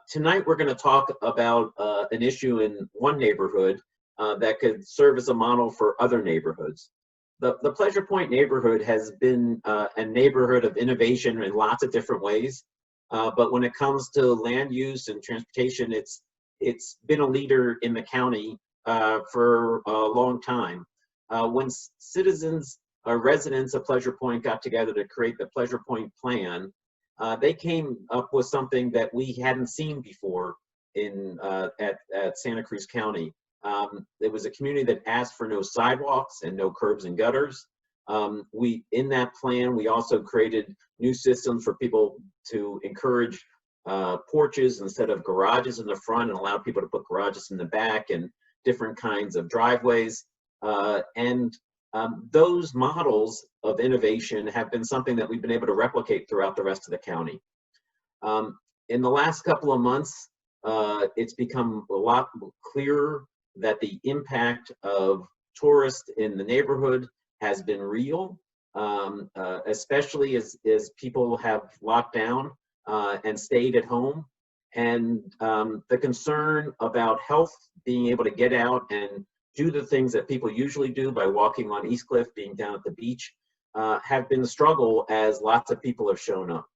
Tonight we're going to talk about an issue in one neighborhood that could serve as a model for other neighborhoods. The Pleasure Point neighborhood has been a neighborhood of innovation in lots of different ways, but when it comes to land use and transportation, it's been a leader in the county for a long time. When citizens or residents of Pleasure Point got together to create the Pleasure Point plan, they came up with something that we hadn't seen before at Santa Cruz County. It was a community that asked for no sidewalks and no curbs and gutters. In that plan, we also created new systems for people to encourage porches instead of garages in the front, and allow people to put garages in the back, and different kinds of driveways. Those models of innovation have been something that we've been able to replicate throughout the rest of the county. In the last couple of months, it's become a lot clearer that the impact of tourists in the neighborhood has been real, especially as people have locked down and stayed at home. And the concern about health, being able to get out and do the things that people usually do by walking on East Cliff, being down at the beach, have been a struggle as lots of people have shown up.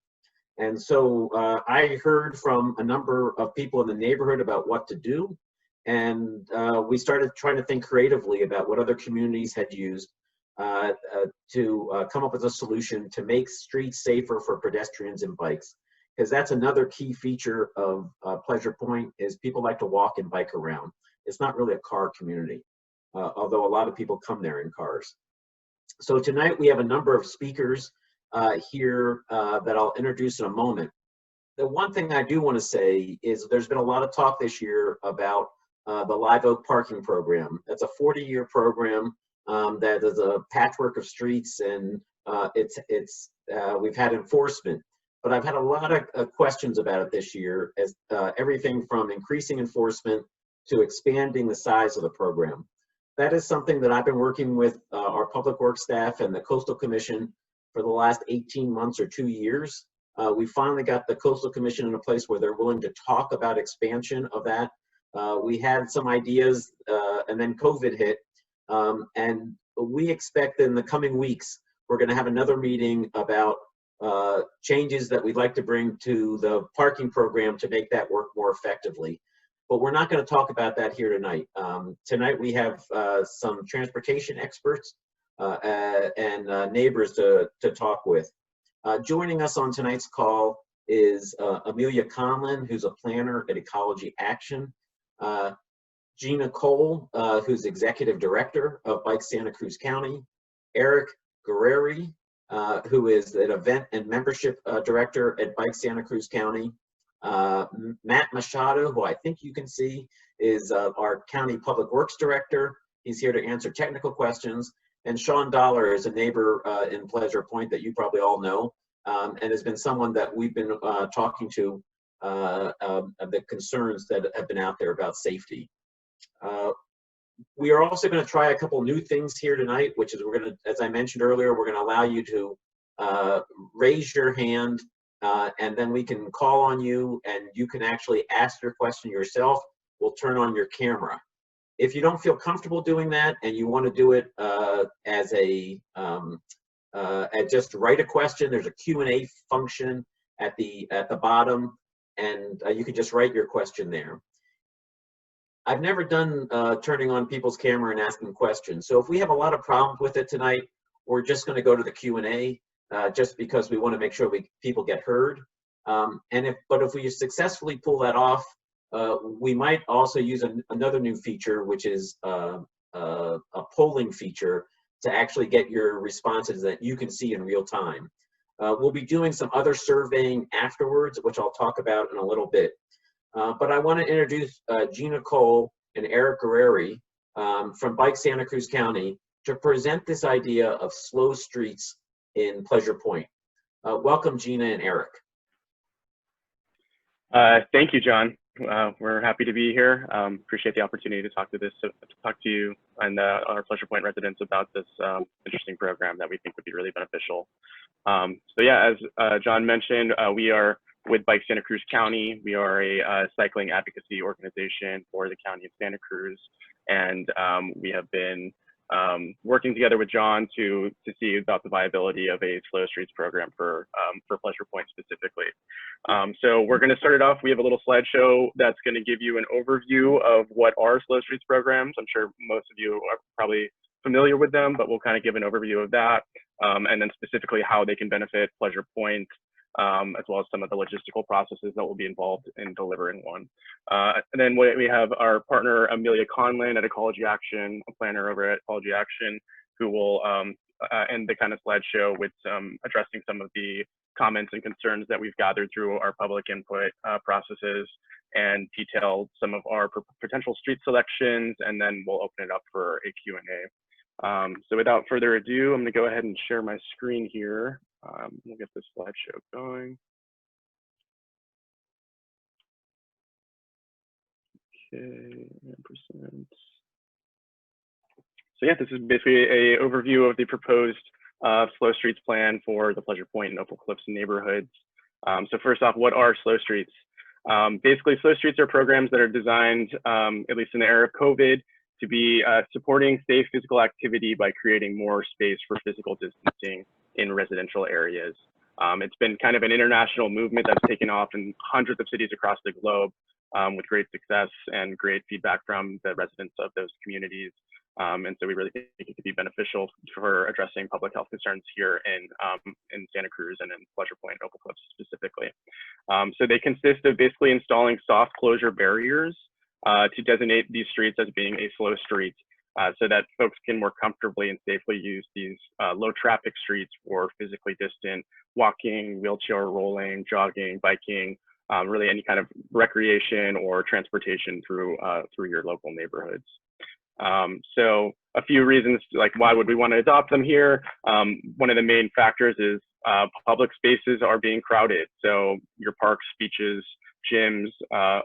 And so I heard from a number of people in the neighborhood about what to do. And we started trying to think creatively about what other communities had used to come up with a solution to make streets safer for pedestrians and bikes. Because that's another key feature of Pleasure Point, is people like to walk and bike around. It's not really a car community, although a lot of people come there in cars. So tonight we have a number of speakers here that I'll introduce in a moment. The one thing I do want to say is there's been a lot of talk this year about the Live Oak parking program. That's a 40-year program that is a patchwork of streets, and we've had enforcement. But I've had a lot of questions about it this year, as everything from increasing enforcement to expanding the size of the program. That is something that I've been working with our public works staff and the Coastal Commission for the last 18 months or 2 years. We finally got the Coastal Commission in a place where they're willing to talk about expansion of that. We had some ideas and then COVID hit. And we expect in the coming weeks, we're gonna have another meeting about changes that we'd like to bring to the parking program to make that work more effectively. But we're not going to talk about that here tonight. Tonight we have some transportation experts and neighbors to talk with. Joining us on tonight's call is Amelia Conlin, who's a planner at Ecology Action, Gina Cole, who's Executive Director of Bike Santa Cruz County, Eric Guerreri, who is an Event and Membership Director at Bike Santa Cruz County, Matt Machado, who I think you can see is our County Public Works Director. He's here to answer technical questions. And Sean Dollar is a neighbor in Pleasure Point that you probably all know, and has been someone that we've been talking to the concerns that have been out there about safety. We are also going to try a couple new things here tonight, which is we're going to, as I mentioned earlier, we're going to allow you to raise your hand, and then we can call on you and you can actually ask your question yourself. We'll turn on your camera. If you don't feel comfortable doing that and you want to do it as just write a question, there's a Q&A function at the bottom, and you can just write your question there. I've never done turning on people's camera and asking questions. So if we have a lot of problems with it tonight, we're just going to go to the Q&A just because we want to make sure people get heard. But if we successfully pull that off, we might also use another new feature, which is a polling feature to actually get your responses that you can see in real time. We'll be doing some other surveying afterwards, which I'll talk about in a little bit. But I want to introduce Gina Cole and Eric Guerreri from Bike Santa Cruz County to present this idea of slow streets in Pleasure Point. Welcome, Gina and Eric. Thank you, John. We're happy to be here. Appreciate the opportunity to talk to you and our Pleasure Point residents about this interesting program that we think would be really beneficial. So yeah, as John mentioned, we are with Bike Santa Cruz County. We are a cycling advocacy organization for the County of Santa Cruz, and we have been working together with John to see about the viability of a slow streets program for Pleasure Point specifically. So we're going to start it off. We have a little slideshow that's going to give you an overview of what are slow streets programs. I'm sure most of you are probably familiar with them, but we'll kind of give an overview of that, and then specifically how they can benefit Pleasure Point, as well as some of the logistical processes that will be involved in delivering one. And then we have our partner, Amelia Conlin at Ecology Action, a planner over at Ecology Action, who will end the kind of slideshow with addressing some of the comments and concerns that we've gathered through our public input processes, and detail some of our potential street selections, and then we'll open it up for a Q&A. So without further ado, I'm going to go ahead and share my screen here. We'll get this slideshow going. Okay, %. So yeah, this is basically an overview of the proposed slow streets plan for the Pleasure Point and Opal Cliffs neighborhoods. So first off, what are slow streets? Basically, slow streets are programs that are designed, at least in the era of COVID, to be supporting safe physical activity by creating more space for physical distancing in residential areas. It's been kind of an international movement that's taken off in hundreds of cities across the globe, with great success and great feedback from the residents of those communities. And so we really think it could be beneficial for addressing public health concerns here in Santa Cruz and in Pleasure Point, Opal Cliffs specifically. So they consist of basically installing soft closure barriers to designate these streets as being a slow street, so that folks can more comfortably and safely use these low traffic streets for physically distant walking, wheelchair rolling, jogging, biking, really any kind of recreation or transportation through your local neighborhoods. So a few reasons, like why would we want to adopt them here? One of the main factors is public spaces are being crowded. So your parks, beaches, gyms,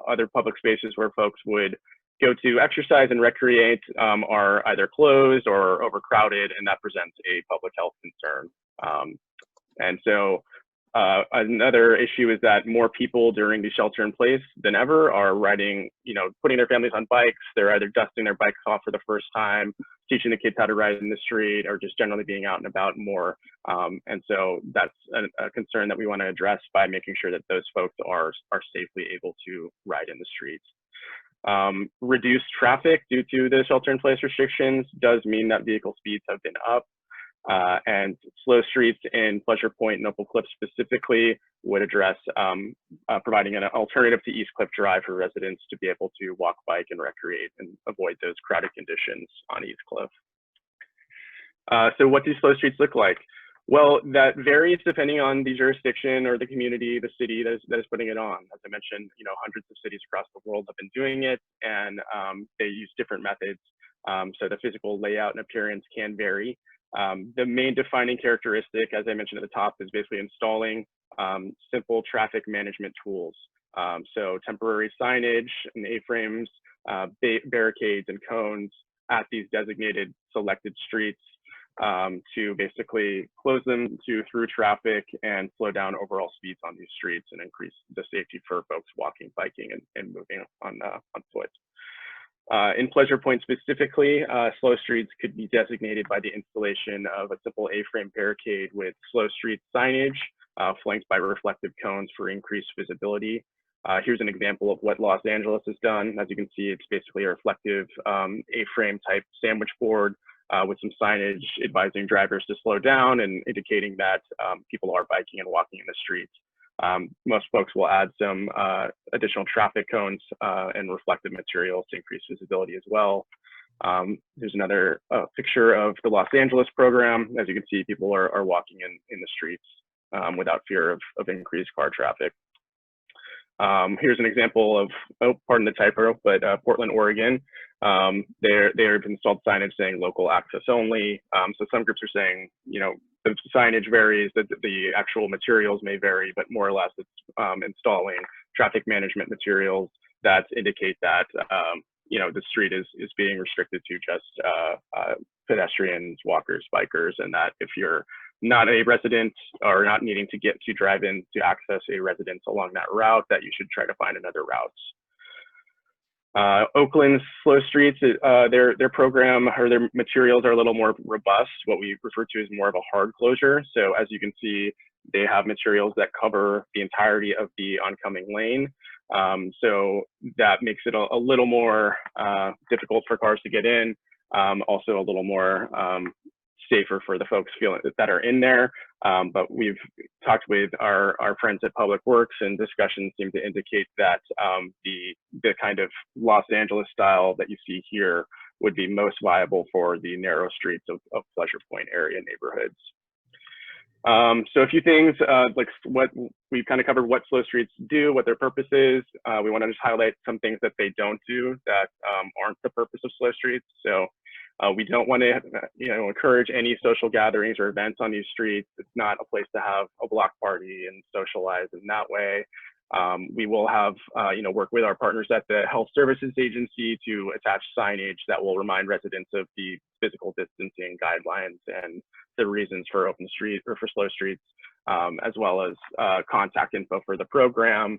other public spaces where folks would go to exercise and recreate are either closed or overcrowded, and that presents a public health concern. And so another issue is that more people during the shelter in place than ever are riding, putting their families on bikes. They're either dusting their bikes off for the first time, teaching the kids how to ride in the street, or just generally being out and about more. And so that's a concern that we want to address by making sure that those folks are safely able to ride in the streets. Reduced traffic due to the shelter in place restrictions does mean that vehicle speeds have been up. And slow streets in Pleasure Point and Opal Cliffs specifically would address providing an alternative to East Cliff Drive for residents to be able to walk, bike, and recreate and avoid those crowded conditions on East Cliff. So what do slow streets look like? Well, that varies depending on the jurisdiction or the community, the city that is putting it on. As I mentioned, hundreds of cities across the world have been doing it, and they use different methods. So the physical layout and appearance can vary. The main defining characteristic, as I mentioned at the top, is basically installing simple traffic management tools. So temporary signage and A-frames, barricades and cones at these designated selected streets to basically close them through traffic and slow down overall speeds on these streets and increase the safety for folks walking, biking, and moving on foot. In Pleasure Point specifically, slow streets could be designated by the installation of a simple A-frame barricade with slow street signage flanked by reflective cones for increased visibility. Here's an example of what Los Angeles has done. As you can see, it's basically a reflective A-frame type sandwich board with some signage advising drivers to slow down and indicating that people are biking and walking in the streets. Most folks will add some additional traffic cones and reflective materials to increase visibility as well. There's another picture of the Los Angeles program. As you can see, people are walking in the streets without fear of increased car traffic. Here's an example of, pardon the typo, but Portland, Oregon. They've installed signage saying local access only. So some groups are saying, the signage varies, the actual materials may vary, but more or less it's installing traffic management materials that indicate that, the street is being restricted to just pedestrians, walkers, bikers, and that if you're not a resident or not needing to get to drive in to access a residence along that route, that you should try to find another route. Oakland's slow streets, their program or their materials are a little more robust, what we refer to as more of a hard closure. So as you can see, they have materials that cover the entirety of the oncoming lane. So that makes it a little more difficult for cars to get in, also a little more safer for the folks that are in there. But we've talked with our friends at Public Works, and discussions seem to indicate that the kind of Los Angeles style that you see here would be most viable for the narrow streets of Pleasure Point area neighborhoods. So a few things, like what we've kind of covered, what slow streets do, what their purpose is. We want to just highlight some things that they don't do that aren't the purpose of slow streets. So we don't want to, encourage any social gatherings or events on these streets. It's not a place to have a block party and socialize in that way. We will have, work with our partners at the Health Services Agency to attach signage that will remind residents of the physical distancing guidelines and the reasons for open street or for slow streets, as well as contact info for the program.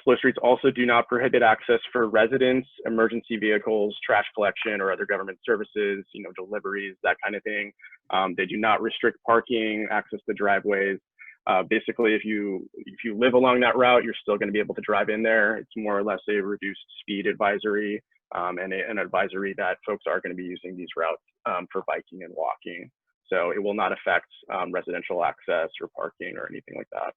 Slow streets also do not prohibit access for residents, emergency vehicles, trash collection, or other government services, deliveries, that kind of thing. They do not restrict parking, access to driveways. Basically, if you live along that route, you're still going to be able to drive in there. It's more or less a reduced speed advisory, and an advisory that folks are going to be using these routes for biking and walking. So it will not affect residential access or parking or anything like that.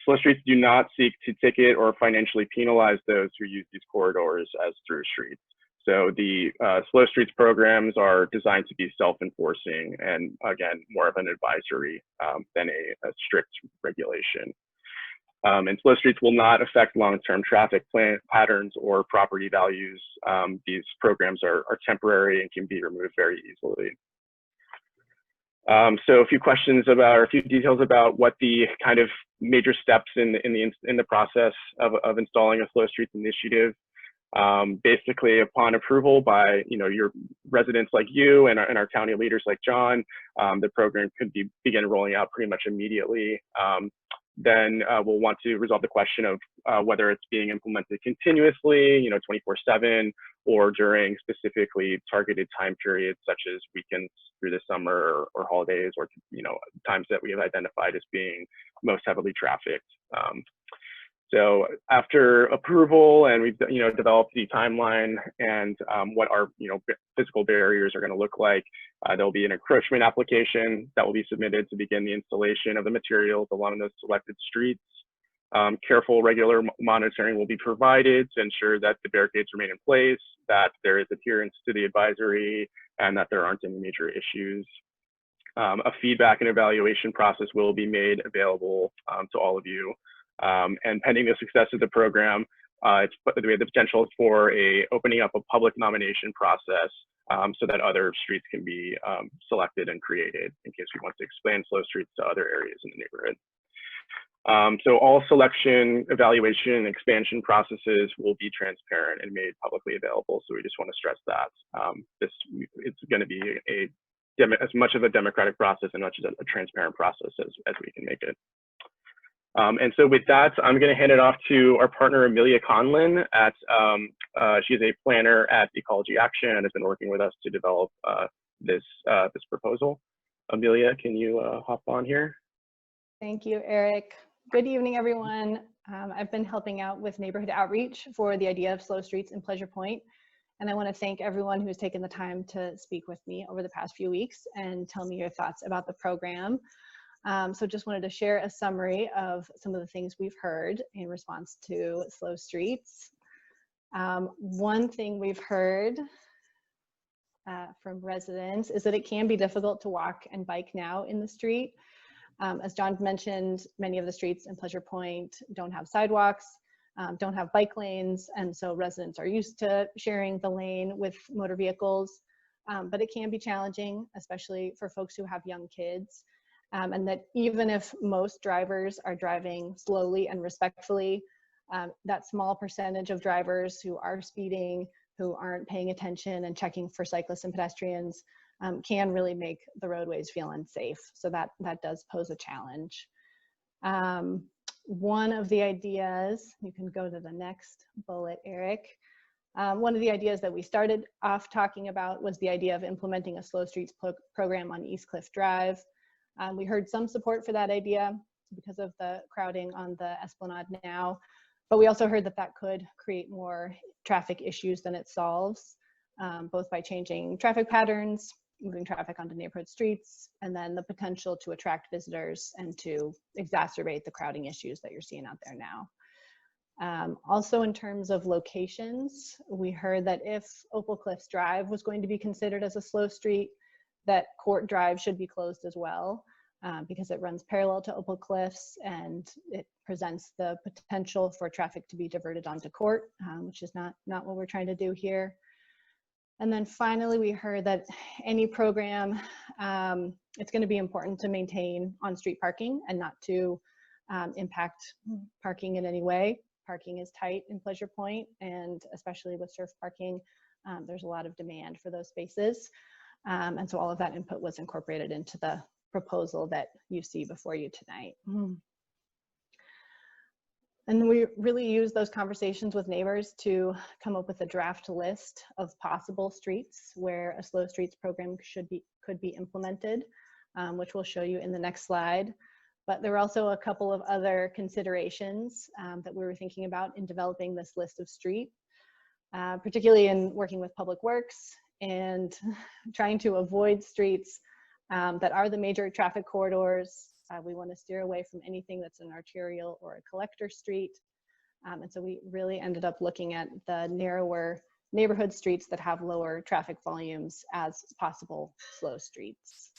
Slow streets do not seek to ticket or financially penalize those who use these corridors as through streets. So the slow streets programs are designed to be self-enforcing and, again, more of an advisory than a strict regulation. And slow streets will not affect long-term traffic patterns or property values. These programs are temporary and can be removed very easily. So a few questions about, or a few details about what the kind of major steps in the process of installing a slow streets initiative. Basically, upon approval by your residents like you and our county leaders like John, the program could begin rolling out pretty much immediately. Then we'll want to resolve the question of whether it's being implemented continuously, 24/7, or during specifically targeted time periods such as weekends through the summer or holidays, or times that we have identified as being most heavily trafficked. So after approval, and we've developed the timeline and what our physical barriers are going to look like, there'll be an encroachment application that will be submitted to begin the installation of the materials along those selected streets. Careful, regular monitoring will be provided to ensure that the barricades remain in place, that there is adherence to the advisory, and that there aren't any major issues. A feedback and evaluation process will be made available to all of you. And pending the success of the program, we have the potential for opening up a public nomination process so that other streets can be selected and created in case we want to expand slow streets to other areas in the neighborhood. So all selection, evaluation, and expansion processes will be transparent and made publicly available. So we just want to stress that it's going to be as much of a democratic process and much as a transparent process as we can make it. And so with that, I'm going to hand it off to our partner, Amelia Conlin. She's a planner at Ecology Action and has been working with us to develop this proposal. Amelia, can you hop on here? Thank you, Eric. Good evening, everyone. I've been helping out with neighborhood outreach for the idea of slow streets in Pleasure Point. And I want to thank everyone who's taken the time to speak with me over the past few weeks and tell me your thoughts about the program. So just wanted to share a summary of some of the things we've heard in response to slow streets. One thing we've heard from residents is that it can be difficult to walk and bike now in the street. As John mentioned, many of the streets in Pleasure Point don't have sidewalks, don't have bike lanes, and so residents are used to sharing the lane with motor vehicles, but it can be challenging, especially for folks who have young kids. And that even if most drivers are driving slowly and respectfully, that small percentage of drivers who are speeding, who aren't paying attention and checking for cyclists and pedestrians, can really make the roadways feel unsafe. So that does pose a challenge. One of the ideas, you can go to the next bullet, Eric. One of the ideas that we started off talking about was the idea of implementing a slow streets program on East Cliff Drive. We heard some support for that idea because of the crowding on the Esplanade now, but we also heard that that could create more traffic issues than it solves, both by changing traffic patterns, moving traffic onto neighborhood streets, and then the potential to attract visitors and to exacerbate the crowding issues that you're seeing out there now. Also, in terms of locations, we heard that if Opal Cliffs Drive was going to be considered as a slow street, that Court Drive should be closed as well, because it runs parallel to Opal Cliffs and it presents the potential for traffic to be diverted onto Court, which is not what we're trying to do here. And then finally, we heard that any program, it's going to be important to maintain on-street parking and not to impact parking in any way. Parking is tight in Pleasure Point, and especially with surf parking, there's a lot of demand for those spaces. And so all of that input was incorporated into the proposal that you see before you tonight. And we really use those conversations with neighbors to come up with a draft list of possible streets where a slow streets program could be implemented, which we'll show you in the next slide. But there were also a couple of other considerations that we were thinking about in developing this list of streets, particularly in working with Public Works and trying to avoid streets that are the major traffic corridors. We want to steer away from anything that's an arterial or a collector street. And so we really ended up looking at the narrower neighborhood streets that have lower traffic volumes as possible slow streets.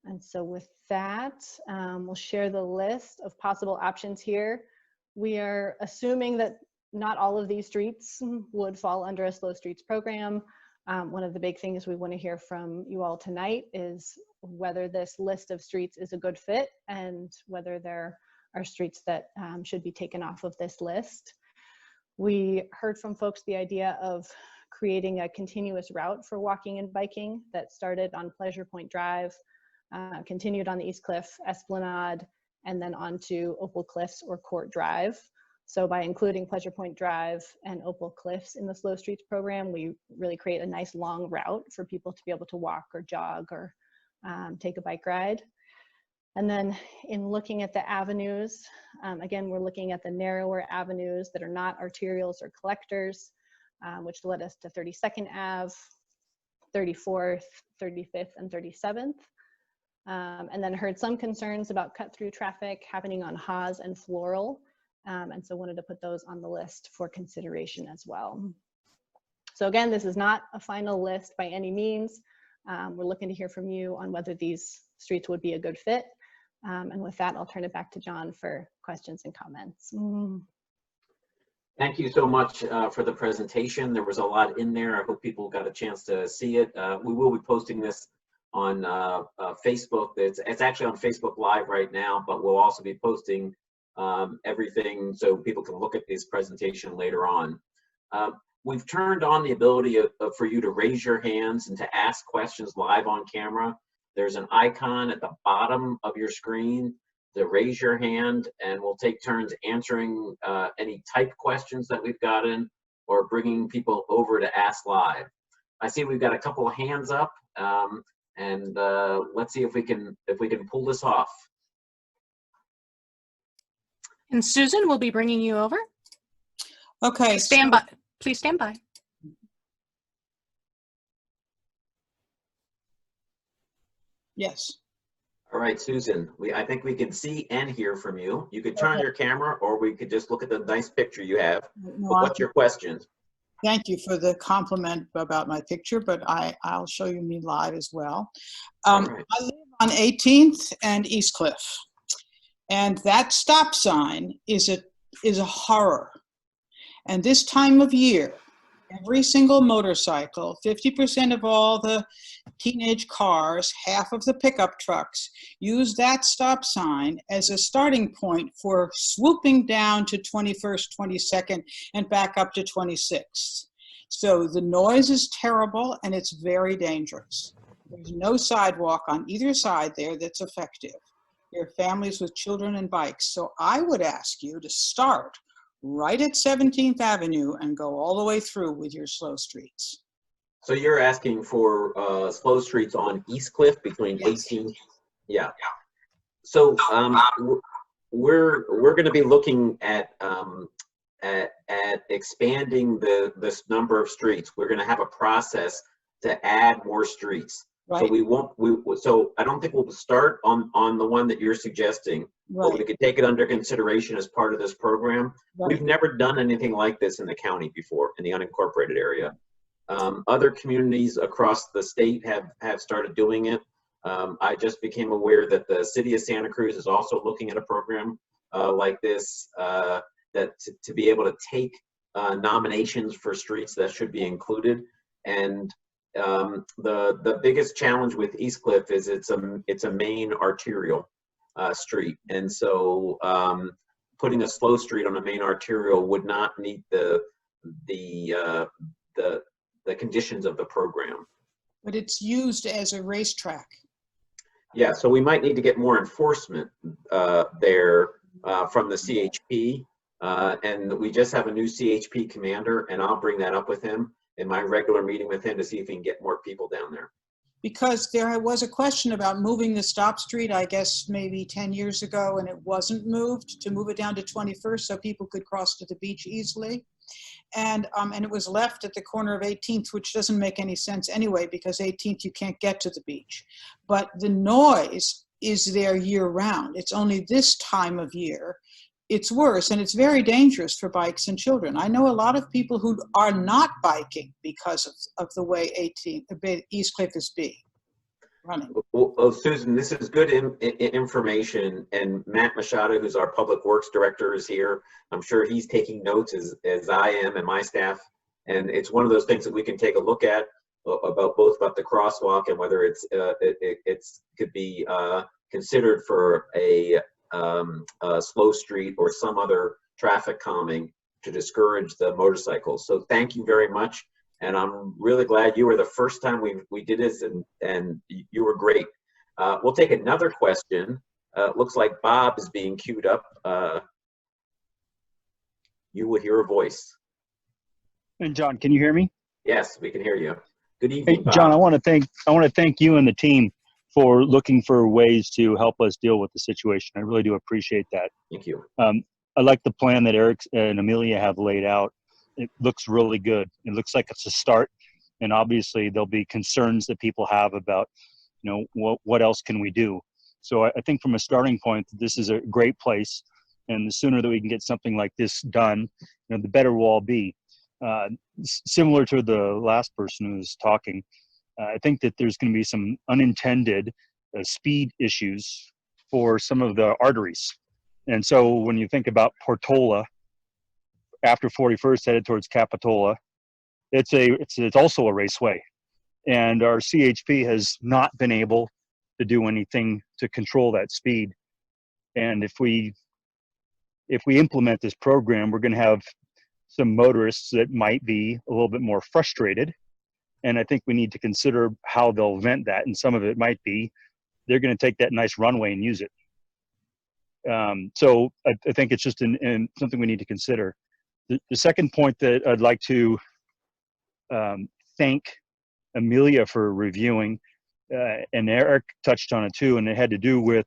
And so with that, we'll share the list of possible options here. We are assuming that not all of these streets would fall under a slow streets program. One of the big things we want to hear from you all tonight is whether this list of streets is a good fit and whether there are streets that should be taken off of this list. We heard from folks the idea of creating a continuous route for walking and biking that started on Pleasure Point Drive, continued on the East Cliff Esplanade, and then onto Opal Cliffs or Court Drive. So by including Pleasure Point Drive and Opal Cliffs in the Slow Streets program, we really create a nice long route for people to be able to walk or jog or take a bike ride. And then in looking at the avenues, again, we're looking at the narrower avenues that are not arterials or collectors, which led us to 32nd Ave, 34th, 35th, and 37th. And then heard some concerns about cut-through traffic happening on Haas and Floral. And so wanted to put those on the list for consideration as well. So again, this is not a final list by any means. We're looking to hear from you on whether these streets would be a good fit. And with that, I'll turn it back to John for questions and comments. Thank you so much for the presentation. There was a lot in there. I hope people got a chance to see it. We will be posting this on Facebook. It's actually on Facebook Live right now, but we'll also be posting everything so people can look at this presentation later on. We've turned on the ability for you to raise your hands and to ask questions live on camera. There's an icon at the bottom of your screen to raise your hand, and we'll take turns answering any typed questions that we've gotten or bringing people over to ask live. I see we've got a couple of hands up, and let's see if we can pull this off. And Susan will be bringing you over. Okay. Stand by. Please stand by. Yes. All right, Susan, I think we can see and hear from you. You could turn your camera, or we could just look at the nice picture you have. What's your question? Thank you for the compliment about my picture, but I'll show you me live as well. Right. I live on 18th and East Cliff, and that stop sign is a horror. And this time of year, every single motorcycle, 50% of all the teenage cars, half of the pickup trucks use that stop sign as a starting point for swooping down to 21st, 22nd, and back up to 26th. So the noise is terrible and it's very dangerous. There's no sidewalk on either side there that's effective. There are families with children and bikes. So I would ask you to start right at 17th Avenue and go all the way through with your slow streets. So you're asking for slow streets on East Cliff between Yes. 18th? Yeah. So we're going to be looking at expanding this number of streets. We're going to have a process to add more streets. Right. So so I don't think we'll start on the one that you're suggesting, but we Right. could take it under consideration as part of this program. Right. We've never done anything like this in the county before, in the unincorporated area. Other communities across the state have started doing it. I just became aware that the city of Santa Cruz is also looking at a program like this, that to be able to take nominations for streets that should be included. And the biggest challenge with East Cliff is it's a main arterial street, and so putting a slow street on a main arterial would not meet the conditions of the program. But it's used as a racetrack. Yeah, so we might need to get more enforcement there from the CHP, and we just have a new CHP commander, and I'll bring that up with him in my regular meeting with him to see if he can get more people down there. Because there was a question about moving the stop street, I guess maybe 10 years ago, and it wasn't moved, to move it down to 21st so people could cross to the beach easily. And it was left at the corner of 18th, which doesn't make any sense anyway, because 18th you can't get to the beach. But the noise is there year round. It's only this time of year it's worse, and it's very dangerous for bikes and children. I know a lot of people who are not biking because of the way East Cliff is running. Well, Susan, this is good information, and Matt Machado, who's our Public Works Director, is here. I'm sure he's taking notes as I am and my staff, and it's one of those things that we can take a look at about the crosswalk and whether it's could be considered for a slow street or some other traffic calming to discourage the motorcycles. So thank you very much. And I'm really glad you were the first time we did this, and you were great. We'll take another question. Looks like Bob is being queued up. You will hear a voice. And John, can you hear me? Yes, we can hear you. Good evening, Hey, Bob. John, I want to thank you and the team for looking for ways to help us deal with the situation. I really do appreciate that. Thank you. I like the plan that Eric and Amelia have laid out. It looks really good. It looks like it's a start, and obviously there'll be concerns that people have about, what else can we do? So I think from a starting point, this is a great place, and the sooner that we can get something like this done, the better we'll all be. Similar to the last person who was talking, I think that there's going to be some unintended speed issues for some of the arteries. And so when you think about Portola, after 41st headed towards Capitola, it's also a raceway. And our CHP has not been able to do anything to control that speed. And if we implement this program, we're going to have some motorists that might be a little bit more frustrated. And I think we need to consider how they'll vent that. And some of it might be they're going to take that nice runway and use it. So I think it's just something we need to consider. The second point that I'd like to thank Amelia for reviewing, and Eric touched on it too, and it had to do with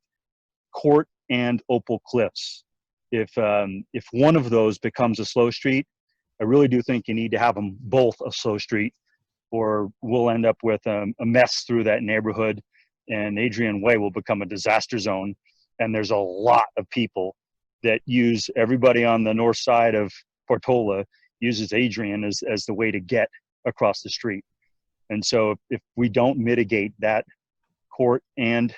Court and Opal Cliffs. If one of those becomes a slow street, I really do think you need to have them both a slow street, or we'll end up with a mess through that neighborhood, and Adrian Way will become a disaster zone. And there's a lot of people that use, everybody on the north side of Portola uses Adrian as the way to get across the street. And so if we don't mitigate that Court and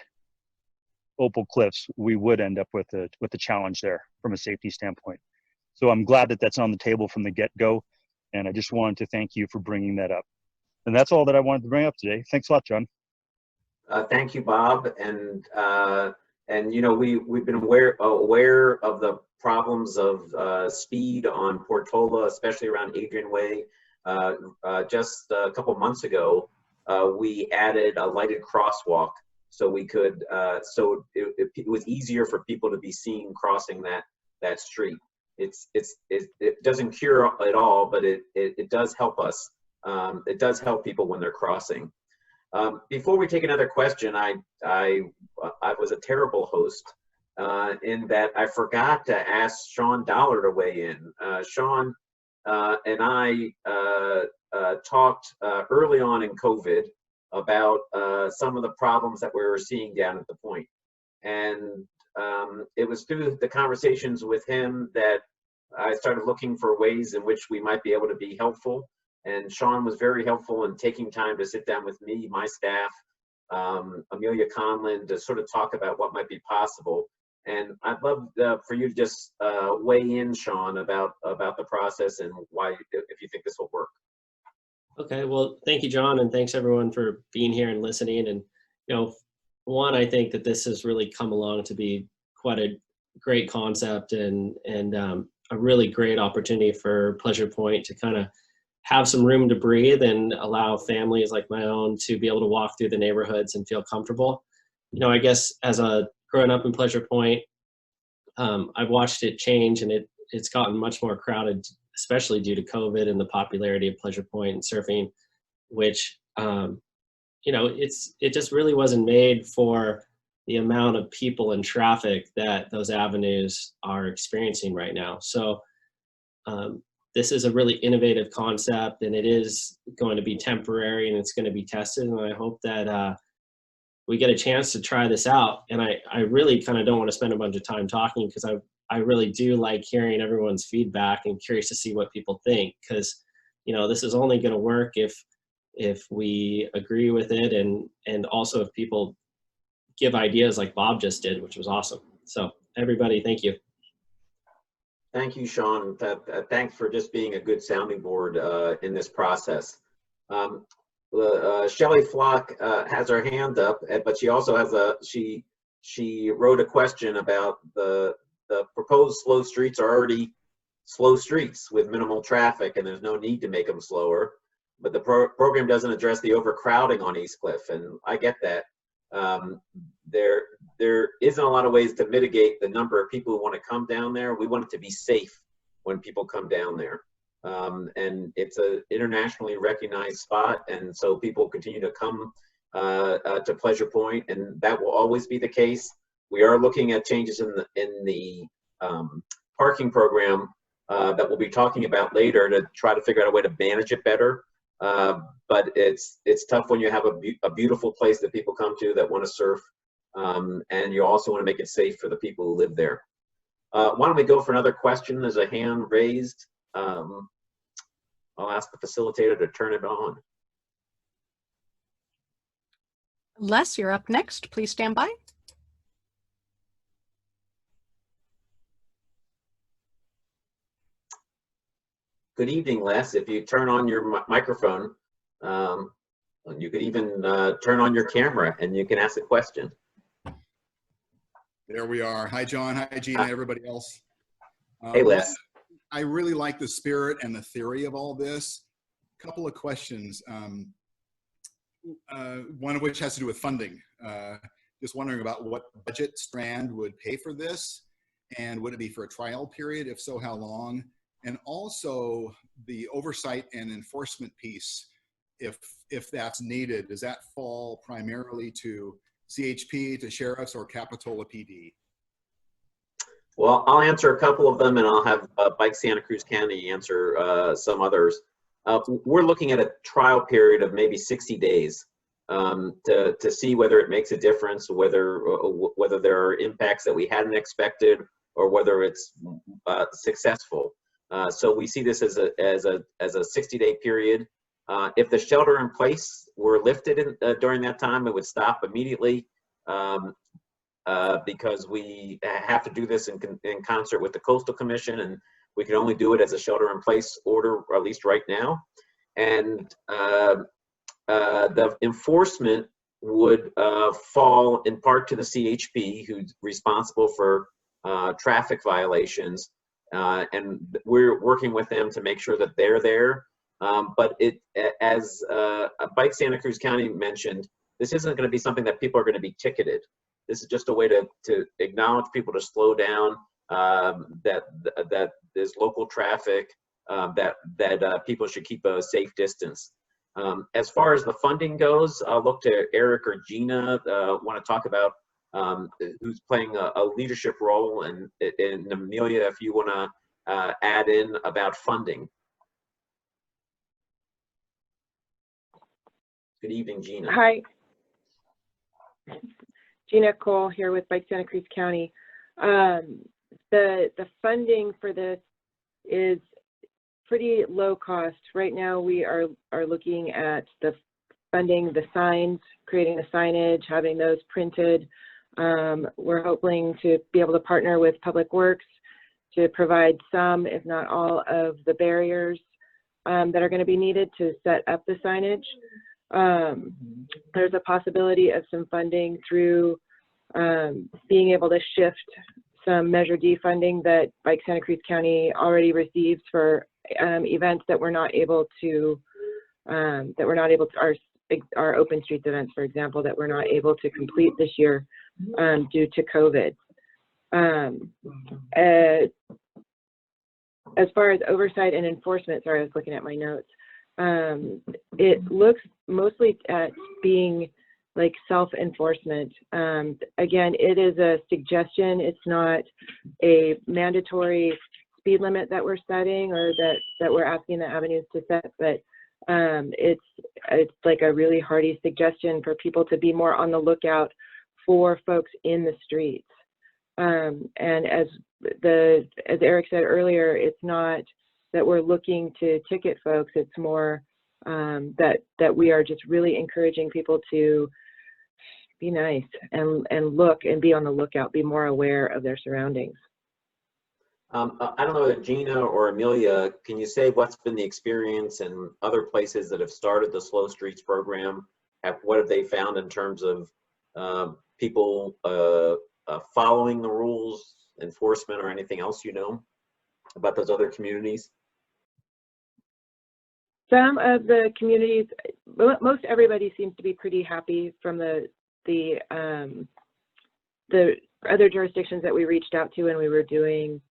Opal Cliffs, we would end up with a challenge there from a safety standpoint. So I'm glad that that's on the table from the get-go, and I just wanted to thank you for bringing that up. And that's all that I wanted to bring up today. Thanks a lot, John. Thank you, Bob. And we've been aware of the problems of speed on Portola, especially around Adrian Way. just a couple months ago, we added a lighted crosswalk so we could, so it was easier for people to be seen crossing that street. It doesn't cure it all, but it does help us. It does help people when they're crossing. Before we take another question, I was a terrible host in that I forgot to ask Sean Dollar to weigh in. Sean and I talked early on in COVID about some of the problems that we were seeing down at the point. And it was through the conversations with him that I started looking for ways in which we might be able to be helpful. And Sean was very helpful in taking time to sit down with me, my staff, Amelia Conlin, to sort of talk about what might be possible. And I'd love for you to just weigh in, Sean, about the process and why, if you think this will work. Okay, well, thank you, John, and thanks everyone for being here and listening. And, you know, one, I think that this has really come along to be quite a great concept and a really great opportunity for Pleasure Point to kind of have some room to breathe and allow families like my own to be able to walk through the neighborhoods and feel comfortable. You know, I guess as a growing up in Pleasure Point, I've watched it change, and it's gotten much more crowded, especially due to COVID and the popularity of Pleasure Point and surfing, which, you know, it just really wasn't made for the amount of people and traffic that those avenues are experiencing right now. So this is a really innovative concept, and it is going to be temporary, and it's going to be tested. And I hope that we get a chance to try this out. And I really kind of don't want to spend a bunch of time talking, because I really do like hearing everyone's feedback and curious to see what people think, because, you know, this is only going to work if we agree with it, and also if people give ideas like Bob just did, which was awesome. So everybody, thank you. Thank you, Sean. Thanks for just being a good sounding board in this process. Shelley Flock has her hand up, but she also has she wrote a question about the proposed slow streets are already slow streets with minimal traffic, and there's no need to make them slower. But the program doesn't address the overcrowding on East Cliff, and I get that. There isn't a lot of ways to mitigate the number of people who want to come down there. We want it to be safe when people come down there. And it's an internationally recognized spot, and so people continue to come to Pleasure Point, and that will always be the case. We are looking at changes in the parking program that we'll be talking about later to try to figure out a way to manage it better. But it's tough when you have a beautiful place that people come to that want to surf, and you also want to make it safe for the people who live there. Why don't we go for another question? There's a hand raised. I'll ask the facilitator to turn it on. Les, you're up next. Please stand by. Good evening, Les. If you turn on your microphone, you could even turn on your camera and you can ask a question. There we are. Hi, John. Hi, Gina, everybody else. Hey, Les. I really like the spirit and the theory of all this. Couple of questions. One of which has to do with funding. Just wondering about what budget strand would pay for this, and would it be for a trial period? If so, how long? And also the oversight and enforcement piece, if that's needed, does that fall primarily to CHP, to sheriffs, or Capitola PD? Well, I'll answer a couple of them, and I'll have Bike Santa Cruz County answer some others. We're looking at a trial period of maybe 60 days to see whether it makes a difference, whether there are impacts that we hadn't expected, or whether it's successful. So we see this as a 60-day period. If the shelter in place were lifted during that time, it would stop immediately. Because we have to do this in concert with the Coastal Commission, and we can only do it as a shelter-in-place order, or at least right now. And the enforcement would fall in part to the CHP, who's responsible for traffic violations. And we're working with them to make sure that they're there. But as Bike Santa Cruz County mentioned, this isn't going to be something that people are going to be ticketed. This is just a way to acknowledge people to slow down, that there's local traffic, that people should keep a safe distance. As far as the funding goes, I'll look to Eric or Gina, want to talk about who's playing a leadership role, and Amelia, if you want to add in about funding. Good evening, Gina. Hi. Gina Cole here with Bike Santa Cruz County. The funding for this is pretty low cost. Right now we are looking at the funding, the signs, creating the signage, having those printed. We're hoping to be able to partner with Public Works to provide some, if not all, of the barriers that are going to be needed to set up the signage. There's a possibility of some funding through being able to shift some Measure D funding that Bike Santa Cruz County already receives for events that we're not able to, our open streets events, for example, that we're not able to complete this year due to COVID. As far as oversight and enforcement, sorry, I was looking at my notes. It looks mostly at being like self-enforcement. Again, it is a suggestion. It's not a mandatory speed limit that we're setting or that we're asking the avenues to set, but it's like a really hearty suggestion for people to be more on the lookout for folks in the streets. And as Eric said earlier, it's not that we're looking to ticket folks. It's more that we are just really encouraging people to be nice and look and be on the lookout, be more aware of their surroundings. I don't know whether Gina or Amelia, can you say what's been the experience in other places that have started the Slow Streets program? What have they found in terms of people following the rules, enforcement, or anything else you know about those other communities? Some of the communities, most everybody seems to be pretty happy from the other jurisdictions that we reached out to when we were doing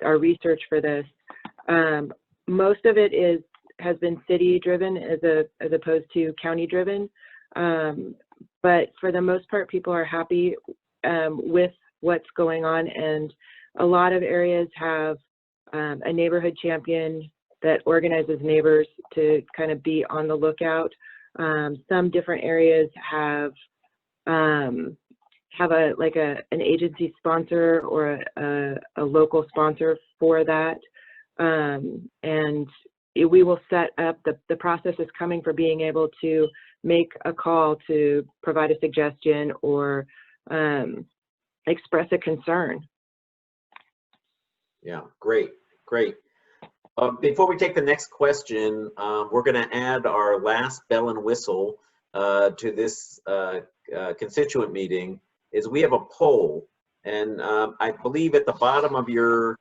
our research for this. Most of it has been city driven as opposed to county driven. But for the most part, people are happy with what's going on, and a lot of areas have a neighborhood champion that organizes neighbors to kind of be on the lookout. Some different areas have an agency sponsor or a local sponsor for that, and we will set up the process is coming for being able to make a call to provide a suggestion or express a concern. Yeah, great. Before we take the next question, we're going to add our last bell and whistle to this constituent meeting. Is we have a poll, and I believe at the bottom of your,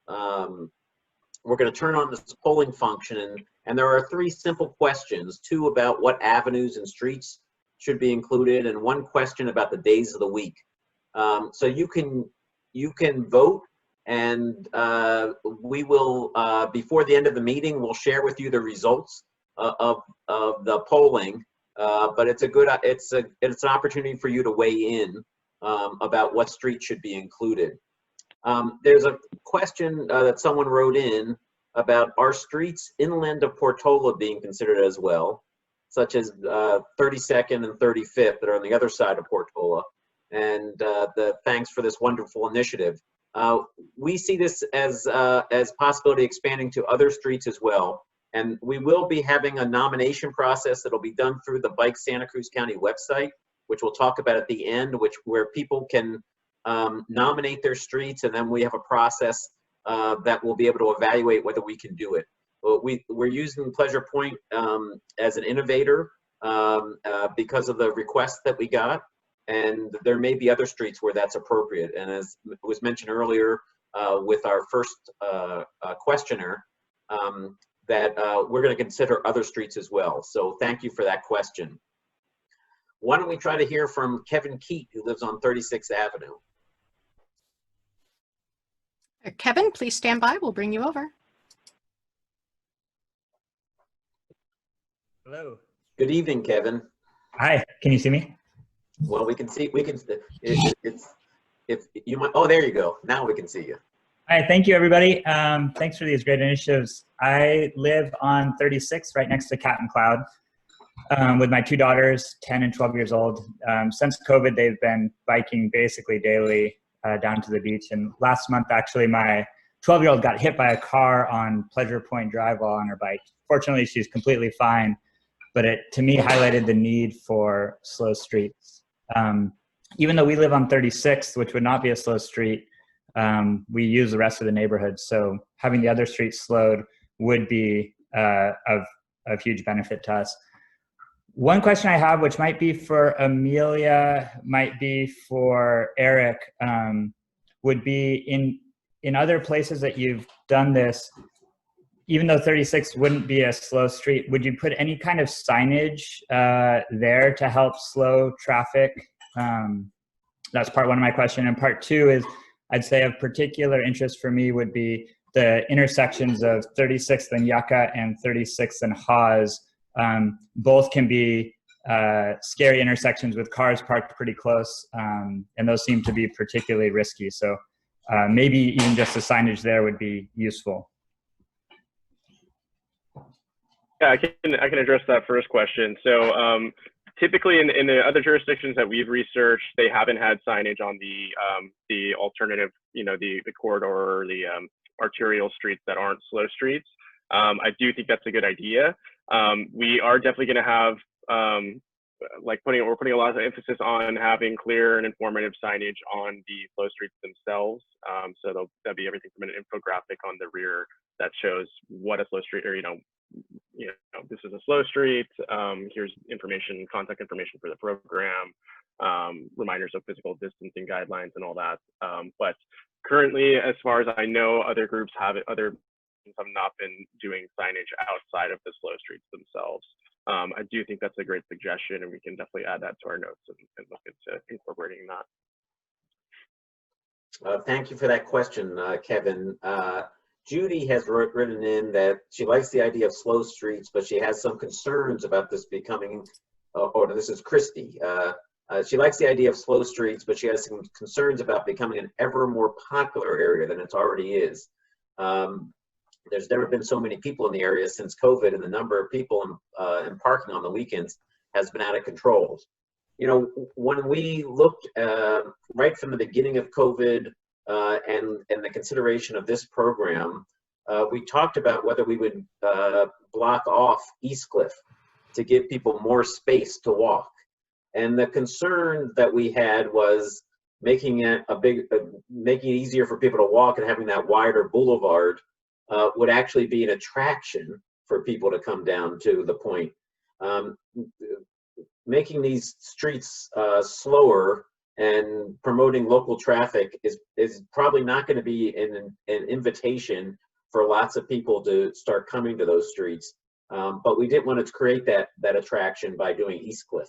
we're going to turn on this polling function, and there are 3 simple questions, 2 about what avenues and streets should be included, and 1 question about the days of the week. So you can vote, and we will, before the end of the meeting, we'll share with you the results of the polling. But it's an opportunity for you to weigh in about what street should be included. There's a question that someone wrote in about are streets inland of Portola being considered as well, such as 32nd and 35th that are on the other side of Portola. And thanks for this wonderful initiative. We see this as possibility expanding to other streets as well. And we will be having a nomination process that'll be done through the Bike Santa Cruz County website, which we'll talk about at the end, where people can nominate their streets, and then we have a process that we'll be able to evaluate whether we can do it. We're using Pleasure Point as an innovator because of the requests that we got, and there may be other streets where that's appropriate. And as was mentioned earlier with our first questioner, that we're going to consider other streets as well. So thank you for that question. Why don't we try to hear from Kevin Keat, who lives on 36th Avenue. Kevin, please stand by. We'll bring you over. Hello. Good evening, Kevin. Hi, can you see me? Well, we can see, if you might, oh, there you go. Now we can see you. Hi, thank you, everybody. Thanks for these great initiatives. I live on 36, right next to Cat and Cloud, with my two daughters, 10 and 12 years old. Since COVID, they've been biking basically daily down to the beach. And last month, actually, my 12-year-old got hit by a car on Pleasure Point Drive while on her bike. Fortunately, she's completely fine, but it, to me, highlighted the need for slow streets. Even though we live on 36th, which would not be a slow street, we use the rest of the neighborhood. So having the other streets slowed would be of huge benefit to us. One question I have, which might be for Amelia, might be for Eric, would be in other places that you've done this, even though 36 wouldn't be a slow street, would you put any kind of signage there to help slow traffic? That's part one of my question. And part two is, I'd say of particular interest for me would be the intersections of 36th and Yucca and 36th and Hawes. Both can be scary intersections with cars parked pretty close, and those seem to be particularly risky. So maybe even just the signage there would be useful. Yeah, I can address that first question. So typically in the other jurisdictions that we've researched, they haven't had signage on the alternative, the corridor or the arterial streets that aren't slow streets. I do think that's a good idea. We are definitely going to have we're putting a lot of emphasis on having clear and informative signage on the slow streets themselves. So that'll be everything from an infographic on the rear that shows what a slow street, or this is a slow street. Here's information, contact information for the program, reminders of physical distancing guidelines and all that. But currently, as far as I know, other groups have not been doing signage outside of the slow streets themselves. I do think that's a great suggestion, and we can definitely add that to our notes and look into incorporating that. Thank you for that question, Kevin. Judy has written in that she likes the idea of slow streets, but she has some concerns about this becoming, this is Christy. She likes the idea of slow streets, but she has some concerns about becoming an ever more popular area than it already is. There's never been so many people in the area since COVID, and the number of people in parking on the weekends has been out of control. When we looked right from the beginning of COVID and the consideration of this program, we talked about whether we would block off East Cliff to give people more space to walk. And the concern that we had was making it making it easier for people to walk, and having that wider boulevard would actually be an attraction for people to come down to the point. Making these streets slower and promoting local traffic is probably not going to be an invitation for lots of people to start coming to those streets. But we didn't want to create that attraction by doing East Cliff.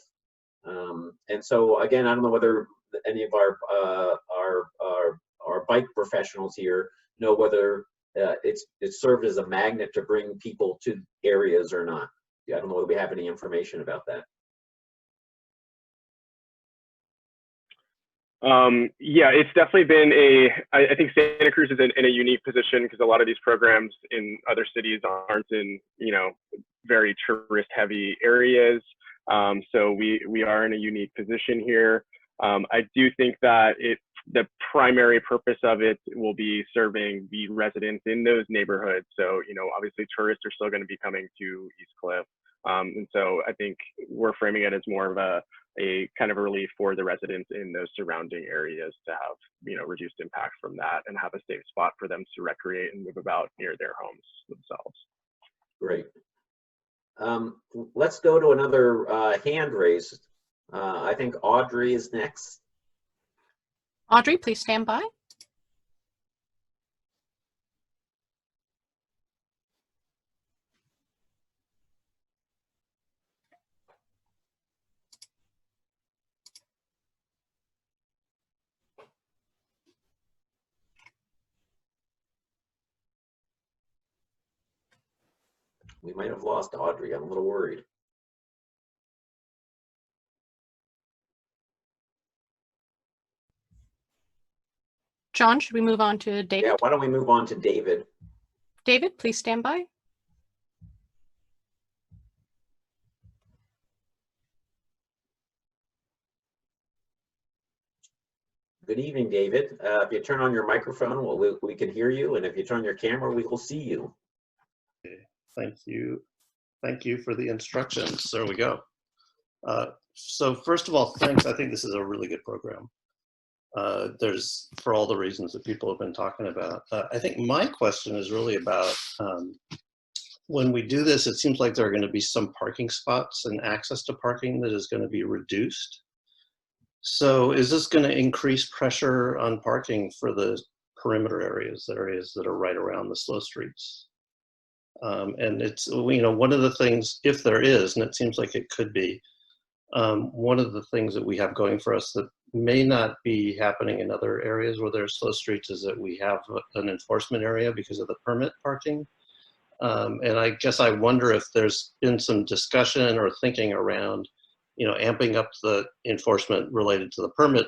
And so again, I don't know whether any of our bike professionals here know whether it's served as a magnet to bring people to areas or not. I don't know whether we have any information about that. Yeah, it's definitely been I think Santa Cruz is in a unique position because a lot of these programs in other cities aren't in, very tourist heavy areas. So we are in a unique position here. I do think that the primary purpose of it will be serving the residents in those neighborhoods. So, obviously tourists are still going to be coming to East Cliff. And so I think we're framing it as more of a kind of a relief for the residents in those surrounding areas to have, reduced impact from that and have a safe spot for them to recreate and move about near their homes themselves. Great. Let's go to another hand raised. I think Audrey is next. Audrey, please stand by. We might have lost Audrey. I'm a little worried. John, should we move on to David? Yeah, why don't we move on to David? David, please stand by. Good evening, David. If you turn on your microphone, we can hear you, and if you turn on your camera, we will see you. Okay, thank you. Thank you for the instructions. There we go. So first of all, thanks. I think this is a really good program. There's, for all the reasons that people have been talking about. I think my question is really about when we do this, it seems like there are going to be some parking spots and access to parking that is going to be reduced. So is this going to increase pressure on parking for the perimeter areas, the areas that are right around the slow streets? And it's, you know, one of the things, if there is, and it seems like it could be, one of the things that we have going for us that may not be happening in other areas where there are slow streets is that we have an enforcement area because of the permit parking. And I guess I wonder if there's been some discussion or thinking around, you know, amping up the enforcement related to the permit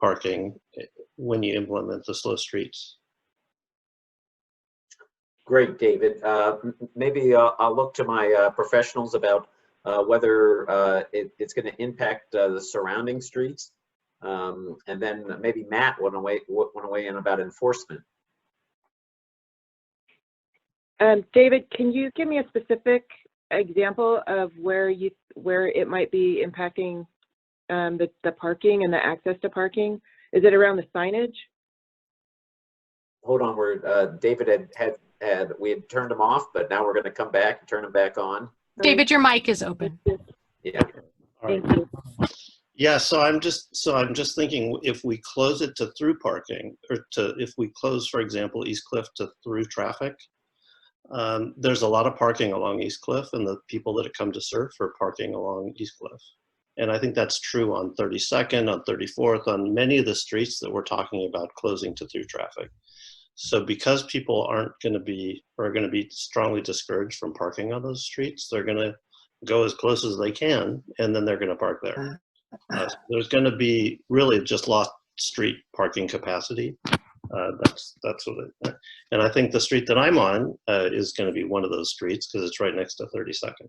parking when you implement the slow streets. Great, David. Maybe I'll look to my professionals about whether it's going to impact the surrounding streets. And then maybe Matt want to weigh in about enforcement. David, can you give me a specific example of where it might be impacting the parking and the access to parking? Is it around the signage? Hold on, David we had turned him off, but now we're going to come back and turn him back on. David, your mic is open. Yeah. Thank you. Yeah, so I'm just thinking if we close it to through parking, or if we close, for example, East Cliff to through traffic, there's a lot of parking along East Cliff, and the people that come to surf are parking along East Cliff. And I think that's true on 32nd, on 34th, on many of the streets that we're talking about closing to through traffic. So because people are going to be strongly discouraged from parking on those streets, they're going to go as close as they can, and then they're going to park there. There's going to be really just lost street parking capacity. That's what it, and I think the street that I'm on is going to be one of those streets because it's right next to 32nd.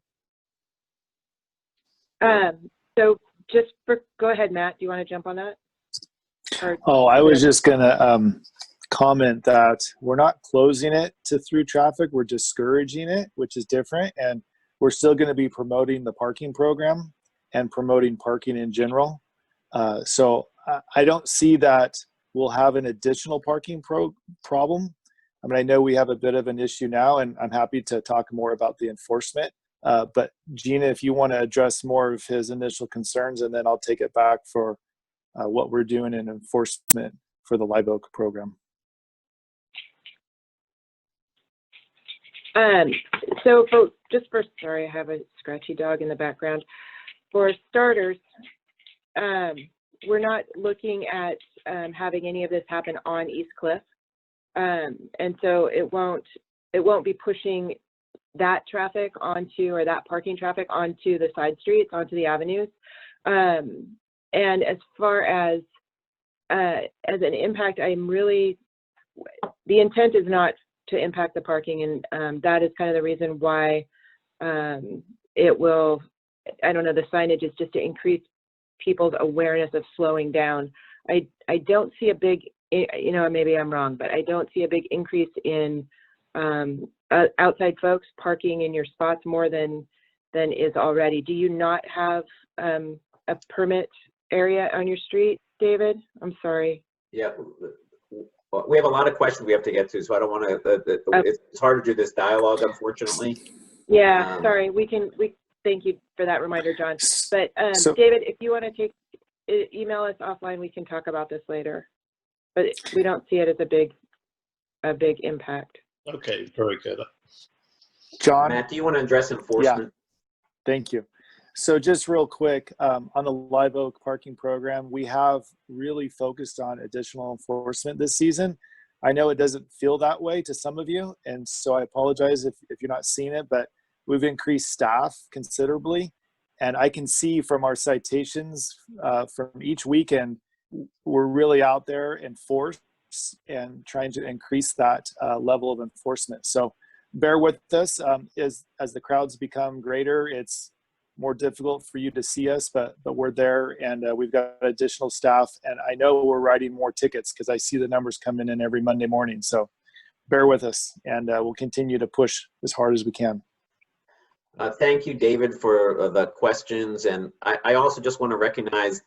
So go ahead, Matt. Do you want to jump on that? I was just going to comment that we're not closing it to through traffic. We're discouraging it, which is different. And we're still going to be promoting the parking program and promoting parking in general. So I don't see that we'll have an additional parking problem. I mean, I know we have a bit of an issue now, and I'm happy to talk more about the enforcement. But Gina, if you want to address more of his initial concerns, and then I'll take it back for what we're doing in enforcement for the Live Oak program. So sorry, I have a scratchy dog in the background. For starters, we're not looking at having any of this happen on East Cliff. And so it won't be pushing that traffic onto, or that parking traffic onto the side streets, onto the avenues. And as far as an impact, the intent is not to impact the parking, and that is kind of the reason why it will, I don't know, the signage is just to increase people's awareness of slowing down. I don't see a big, you know, maybe I'm wrong, but I don't see a big increase in outside folks parking in your spots more than is already. Do you not have a permit area on your street, David? I'm sorry. Yeah. We have a lot of questions we have to get to, so I don't want to. It's hard to do this dialogue, unfortunately. Yeah, sorry. Thank you for that reminder, John. But David, if you want to email us offline, we can talk about this later. But we don't see it as a big impact. Okay, very good. John, Matt, do you want to address enforcement? Yeah, thank you. So just real quick, on the Live Oak parking program, we have really focused on additional enforcement this season. I know it doesn't feel that way to some of you, and so I apologize if you're not seeing it, but we've increased staff considerably. And I can see from our citations from each weekend, we're really out there in force and trying to increase that level of enforcement. So bear with us. As the crowds become greater, it's more difficult for you to see us, but we're there, and we've got additional staff. And I know we're writing more tickets because I see the numbers coming in every Monday morning. So bear with us, and we'll continue to push as hard as we can. Thank you, David, for the questions. And I also just want to recognize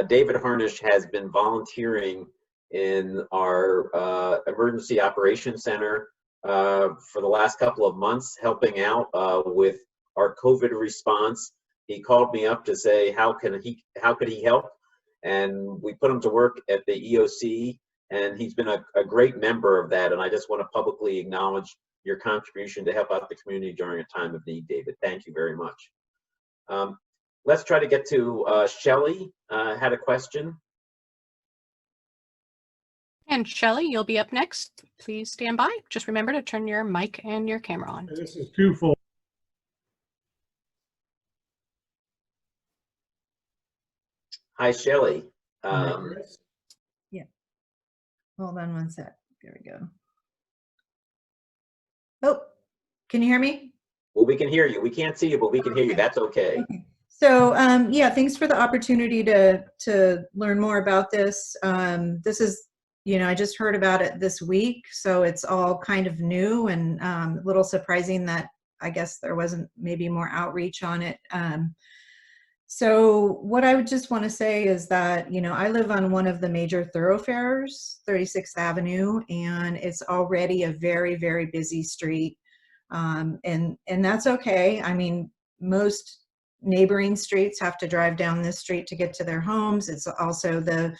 David Harnish has been volunteering in our Emergency Operations Center for the last couple of months, helping out with our COVID response. He called me up to say how could he help, and we put him to work at the EOC, and he's been a great member of that. And I just want to publicly acknowledge your contribution to help out the community during a time of need, David. Thank you very much. Let's try to get to Shelley. Had a question. And Shelley, you'll be up next. Please stand by. Just remember to turn your mic and your camera on. This is twofold. Hi, Shelley. Yeah. Hold on one sec. There we go. Oh, can you hear me? Well, we can hear you. We can't see you, but we can hear you. That's okay. Okay. So yeah, thanks for the opportunity to learn more about this. This is, I just heard about it this week, so it's all kind of new and a little surprising that I guess there wasn't maybe more outreach on it. So what I would just want to say is that, I live on one of the major thoroughfares, 36th Avenue, and it's already a very, very busy street. And that's okay. I mean, most neighboring streets have to drive down this street to get to their homes. It's also the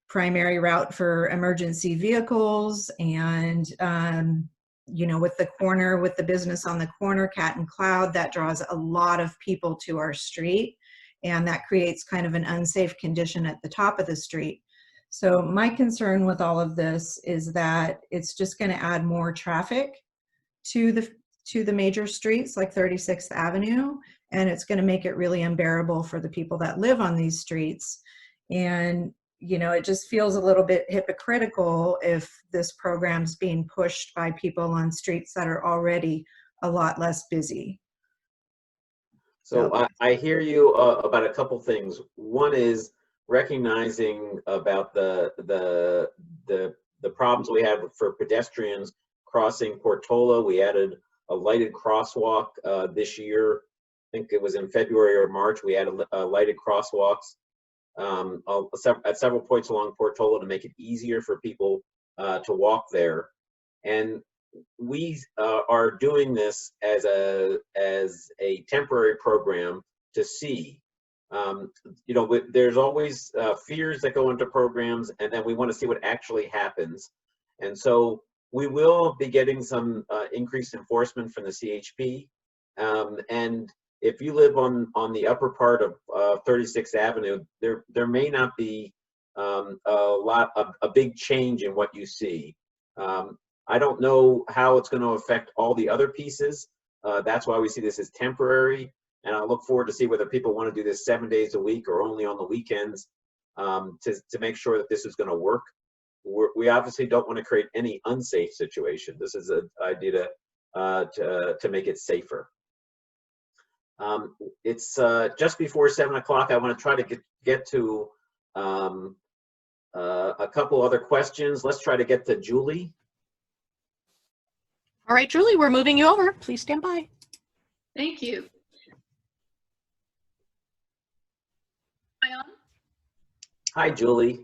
primary route for emergency vehicles. And, with the business on the corner, Cat and Cloud, that draws a lot of people to our street. And that creates kind of an unsafe condition at the top of the street. So my concern with all of this is that it's just going to add more traffic to the major streets like 36th Avenue, and it's going to make it really unbearable for the people that live on these streets. And it just feels a little bit hypocritical if this program's being pushed by people on streets that are already a lot less busy. So I hear you about a couple things. One is recognizing about the problems we have for pedestrians crossing Portola. We added a lighted crosswalk this year. I think it was in February or March. We added lighted crosswalks at several points along Portola to make it easier for people to walk there. And we are doing this as a temporary program to see. There's always fears that go into programs, and then we want to see what actually happens. And so we will be getting some increased enforcement from the CHP. And if you live on the upper part of 36th Avenue, there may not be a big change in what you see. I don't know how it's going to affect all the other pieces. That's why we see this as temporary. And I look forward to see whether people want to do this 7 days a week or only on the weekends to make sure that this is going to work. We obviously don't want to create any unsafe situation. This is an idea to make it safer. It's just before 7 o'clock. I want to try to get to a couple other questions. Let's try to get to Julie. All right, Julie, we're moving you over. Please stand by. Thank you. Am I on? Hi, Julie.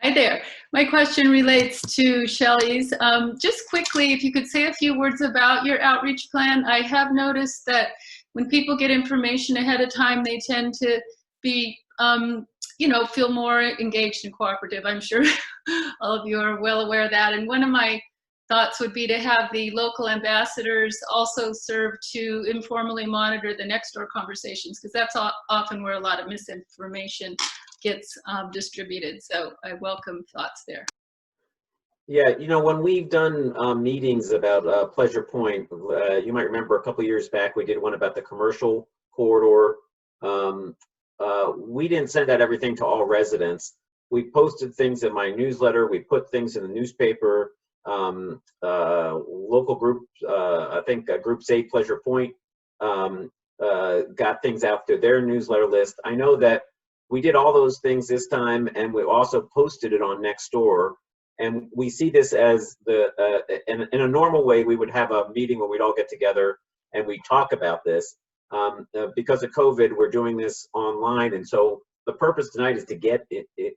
Hi there. My question relates to Shelley's. Just quickly, if you could say a few words about your outreach plan. I have noticed that when people get information ahead of time, they tend to be, feel more engaged and cooperative. I'm sure all of you are well aware of that. And one of my thoughts would be to have the local ambassadors also serve to informally monitor the next door conversations, because that's often where a lot of misinformation gets distributed. So I welcome thoughts there. Yeah, you know, when we've done meetings about Pleasure Point, you might remember a couple years back, we did one about the commercial corridor. Um, we didn't send out everything to all residents. We posted things in my newsletter. We put things in the newspaper. Local group, I think Group Save Pleasure Point got things out to their newsletter list. I know that we did all those things this time, and we also posted it on Nextdoor. And we see this as in a normal way, we would have a meeting where we'd all get together and we talk about this. Because of COVID, we're doing this online. And so the purpose tonight is to get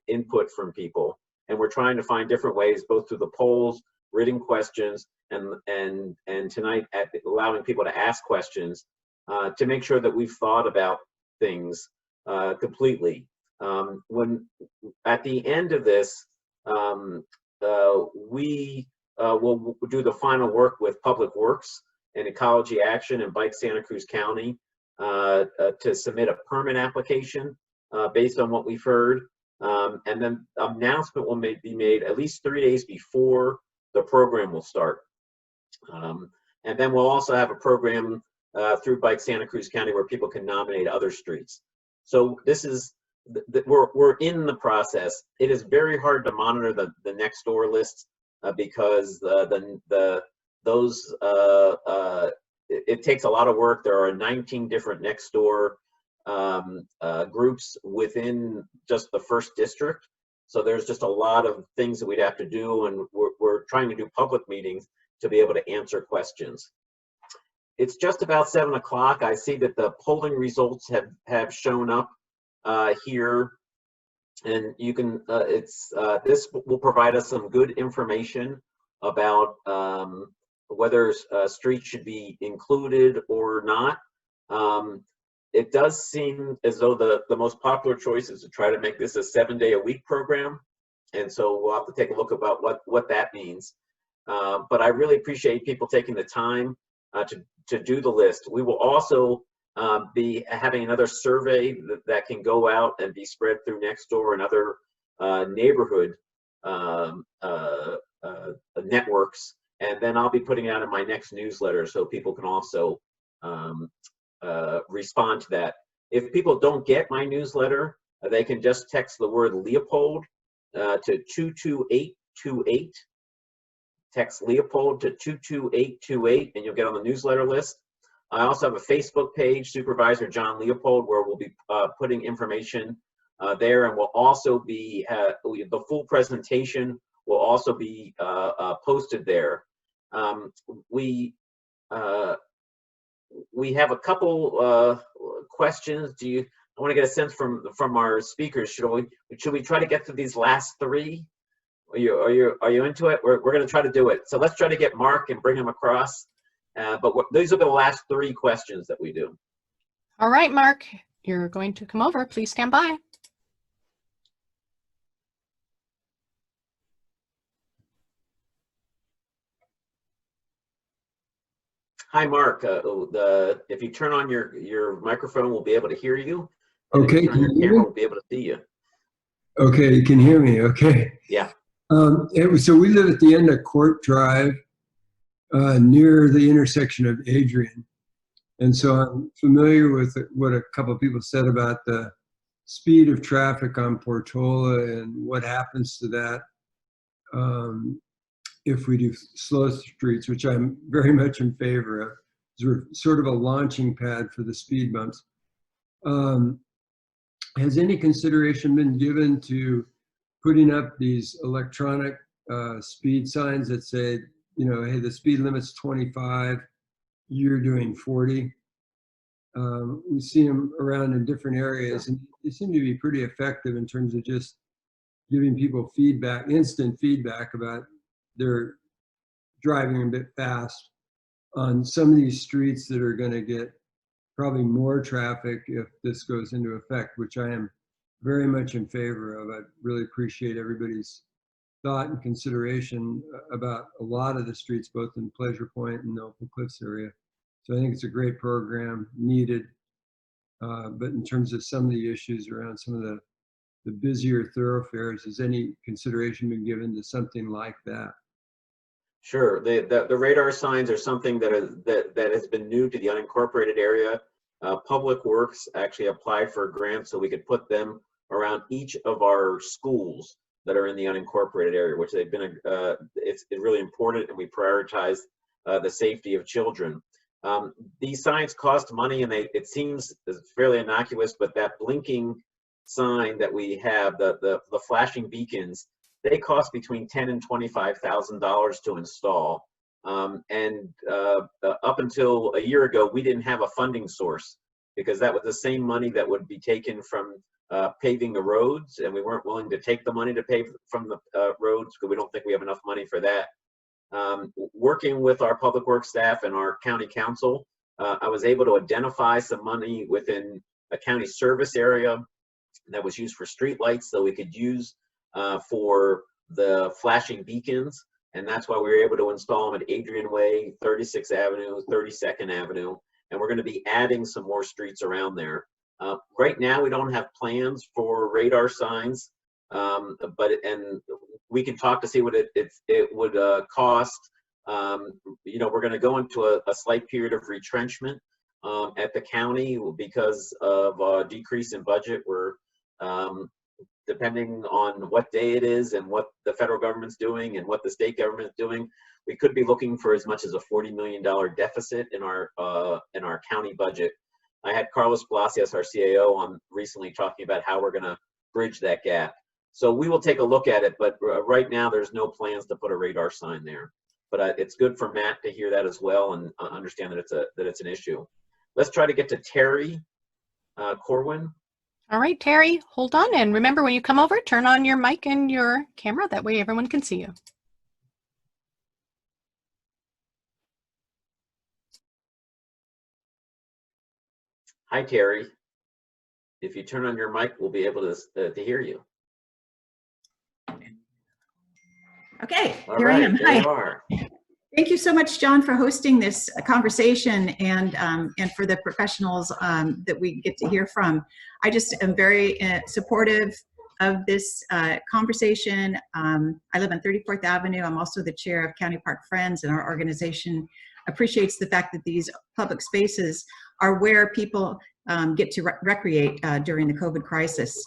input from people. And we're trying to find different ways, both through the polls, written questions, and tonight allowing people to ask questions to make sure that we've thought about things completely. When at the end of this, we will do the final work with Public Works and Ecology Action and Bike Santa Cruz County to submit a permit application based on what we've heard. And then announcement will be made at least 3 days before the program will start. And then we'll also have a program through Bike Santa Cruz County where people can nominate other streets. So this is, we're in the process. It is very hard to monitor the Nextdoor lists because it takes a lot of work. There are 19 different Nextdoor groups within just the first district. So there's just a lot of things that we'd have to do, and we're trying to do public meetings to be able to answer questions. It's just about 7 o'clock. I see that the polling results have shown up here, and you can this will provide us some good information about whether streets should be included or not. It does seem as though the most popular choice is to try to make this a 7-day-a-week program, and so we'll have to take a look about what that means. But I really appreciate people taking the time to do the list. We will also be having another survey that can go out and be spread through Nextdoor and other neighborhood networks. And then I'll be putting it out in my next newsletter so people can also respond to that. If people don't get my newsletter, they can just text the word Leopold to 22828. Text Leopold to 22828 and you'll get on the newsletter list. I also have a Facebook page, Supervisor John Leopold, where we'll be putting information there, and we'll also be, the full presentation will also be posted there. We have a couple questions. I want to get a sense from our speakers. Should we try to get to these last three? Are you into it? We're going to try to do it. So let's try to get Mark and bring him across. But these are the last three questions that we do. All right, Mark, you're going to come over. Please stand by. Hi, Mark. If you turn on your microphone, we'll be able to hear you. Okay. If you turn on your camera, we'll be able to see you. Okay, you can hear me. Okay. Yeah. So we live at the end of Court Drive, near the intersection of Adrian. And so I'm familiar with what a couple of people said about the speed of traffic on Portola and what happens to that if we do slow streets, which I'm very much in favor of. We're sort of a launching pad for the speed bumps. Has any consideration been given to putting up these electronic speed signs that say, hey, the speed limit's 25, you're doing 40? We see them around in different areas, and they seem to be pretty effective in terms of just giving people feedback, instant feedback about their driving a bit fast on some of these streets that are going to get probably more traffic if this goes into effect, which I am very much in favor of. I really appreciate everybody's thought and consideration about a lot of the streets, both in Pleasure Point and the Opal Cliffs area. So I think it's a great program, needed. But in terms of some of the issues around some of the the busier thoroughfares. Has any consideration been given to something like that? Sure. The radar signs are something that has been new to the unincorporated area. Public Works actually applied for a grant so we could put them around each of our schools that are in the unincorporated area, which they've been it's really important, and we prioritize the safety of children. These signs cost money, and it seems fairly innocuous, but that blinking sign that we have, the flashing beacons, they cost between $10,000 and $25,000 to install. Up until a year ago, we didn't have a funding source, because that was the same money that would be taken from paving the roads, and we weren't willing to take the money to pave from the roads because we don't think we have enough money for that. Working with our public works staff and our county council, I was able to identify some money within a county service area that was used for street lights, so we could use for the flashing beacons, and that's why we were able to install them at Adrian Way, 36th Avenue, 32nd Avenue, and we're going to be adding some more streets around there. Right now, we don't have plans for radar signs, but we can talk to see what it would cost. You know, we're going to go into a slight period of retrenchment at the county because of a decrease in budget. We're depending on what day it is and what the federal government's doing and what the state government's doing, we could be looking for as much as a $40 million deficit in our county budget. I had Carlos Palacios, our CAO, on recently talking about how we're going to bridge that gap. So we will take a look at it, but right now there's no plans to put a radar sign there. But it's good for Matt to hear that as well and understand that it's an issue. Let's try to get to Terry Corwin. All right, Terry, hold on. And remember, when you come over, turn on your mic and your camera. That way everyone can see you. Hi, Terry. If you turn on your mic, we'll be able to hear you. Okay, All here right, I am. there Hi. you are. Thank you so much, John, for hosting this conversation and for the professionals that we get to hear from. I just am very supportive of this conversation. I live on 34th Avenue. I'm also the chair of County Park Friends, and our organization appreciates the fact that these public spaces are where people get to recreate during the COVID crisis.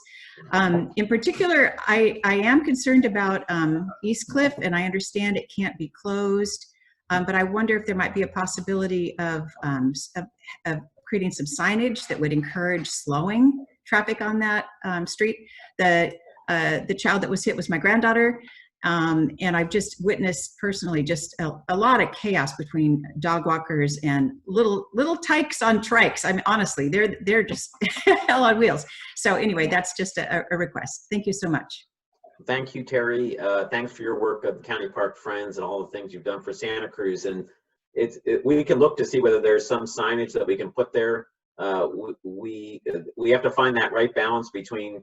In particular, I am concerned about East Cliff, and I understand it can't be closed, but I wonder if there might be a possibility of creating some signage that would encourage slowing traffic on that street. The child that was hit was my granddaughter, and I've just witnessed personally just a lot of chaos between dog walkers and little tykes on trikes. I mean, honestly, they're just hell on wheels. So anyway, that's just a request. Thank you so much. Thank you, Terry. Thanks for your work at the County Park Friends and all the things you've done for Santa Cruz. And we can look to see whether there's some signage that we can put there. We have to find that right balance between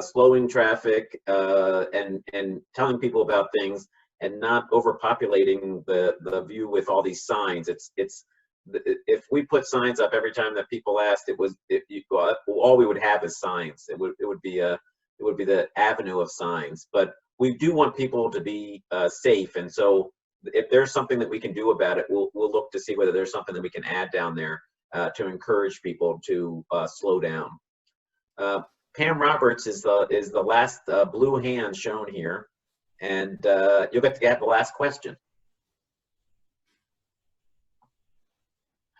slowing traffic and telling people about things and not overpopulating the view with all these signs. If we put signs up every time that people asked, all we would have is signs. It would be the avenue of signs. But we do want people to be safe, and so if there's something that we can do about it, we'll look to see whether there's something that we can add down there to encourage people to slow down. Pam Roberts is the last blue hand shown here, and you'll get to have the last question.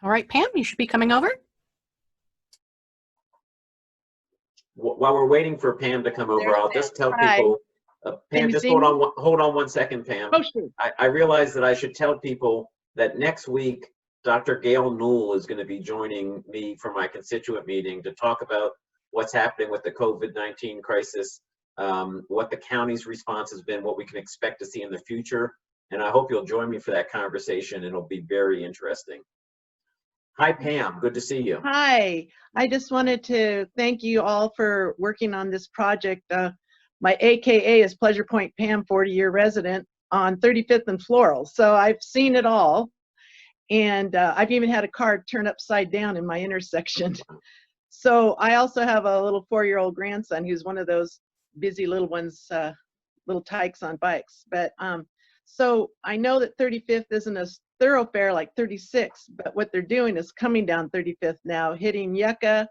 All right, Pam, you should be coming over. While we're waiting for Pam to come over, I'll just tell people, Pam, just hold on 1 second, Pam. Oh, sure. I realize that I should tell people that next week, Dr. Gail Newell is going to be joining me for my constituent meeting to talk about what's happening with the COVID-19 crisis, what the county's response has been, what we can expect to see in the future. And I hope you'll join me for that conversation. It'll be very interesting. Hi, Pam. Good to see you. Hi. I just wanted to thank you all for working on this project. My AKA is Pleasure Point Pam, 40-year resident on 35th and Floral. So I've seen it all. And I've even had a car turn upside down in my intersection. So I also have a little 4-year-old grandson who's one of those busy little ones, little tykes on bikes. But so I know that 35th isn't a thoroughfare like 36, but what they're doing is coming down 35th now, hitting Yucca,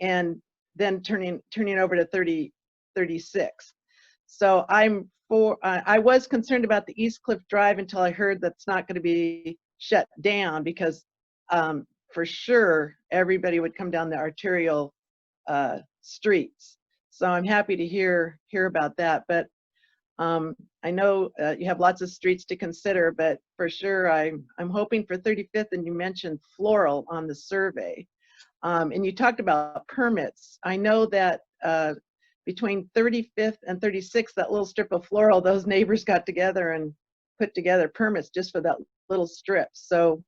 and then turning over to 36. So I was concerned about the East Cliff Drive until I heard that's not going to be shut down, because for sure everybody would come down the arterial streets. So I'm happy to hear about that. But I know you have lots of streets to consider, but for sure I'm hoping for 35th, and you mentioned Floral on the survey. And you talked about permits. I know that between 35th and 36th, that little strip of Floral, those neighbors got together and put together permits just for that little strip. So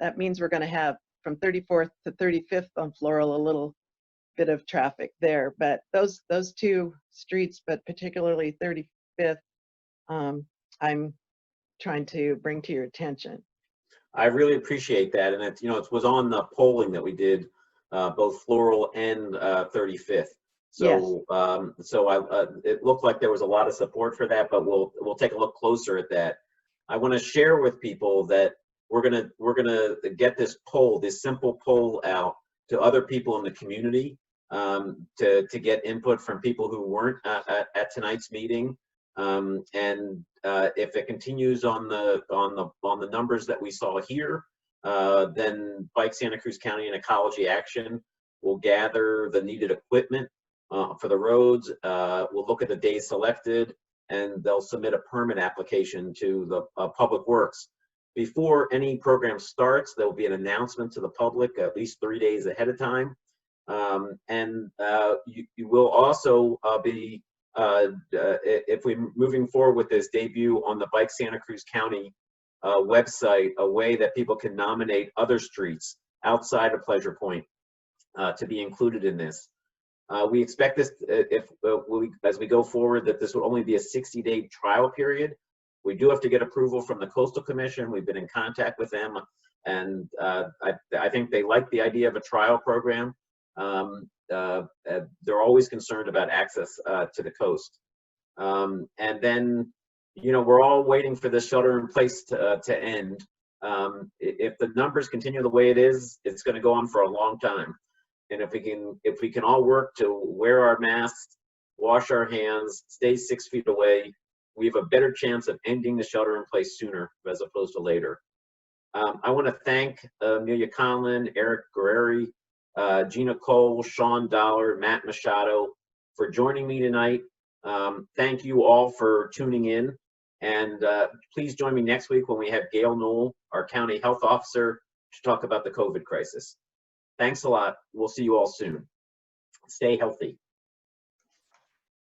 that means we're going to have from 34th to 35th on Floral a little bit of traffic there. But those two streets, but particularly 35th, I'm trying to bring to your attention. I really appreciate that, and it was on the polling that we did, both Floral and 35th. So yes. It looked like there was a lot of support for that, but we'll take a look closer at that. I want to share with people that we're gonna get this simple poll out to other people in the community, to get input from people who weren't at tonight's meeting. If it continues on the numbers that we saw here, then Bike Santa Cruz County and Ecology Action will gather the needed equipment for the roads. We'll look at the days selected, and they'll submit a permit application to the Public Works. Before any program starts, there will be an announcement to the public at least 3 days ahead of time. You will also be, if we're moving forward with this, debut on the Bike Santa Cruz County website, a way that people can nominate other streets outside of Pleasure Point to be included in this. We expect this, as we go forward, that this will only be a 60-day trial period. We do have to get approval from the Coastal Commission. We've been in contact with them, and I think they like the idea of a trial program. They're always concerned about access to the coast. And then, we're all waiting for this shelter-in-place to end. If the numbers continue the way it is, it's going to go on for a long time. And if we can all work to wear our masks, wash our hands, stay 6 feet away, we have a better chance of ending the shelter-in-place sooner as opposed to later. I want to thank Amelia Conlon, Eric Guerreri, Gina Cole, Sean Dollar, Matt Machado for joining me tonight. Thank you all for tuning in, and please join me next week when we have Gail Knoll, our County Health Officer, to talk about the COVID crisis. Thanks a lot. We'll see you all soon. Stay healthy.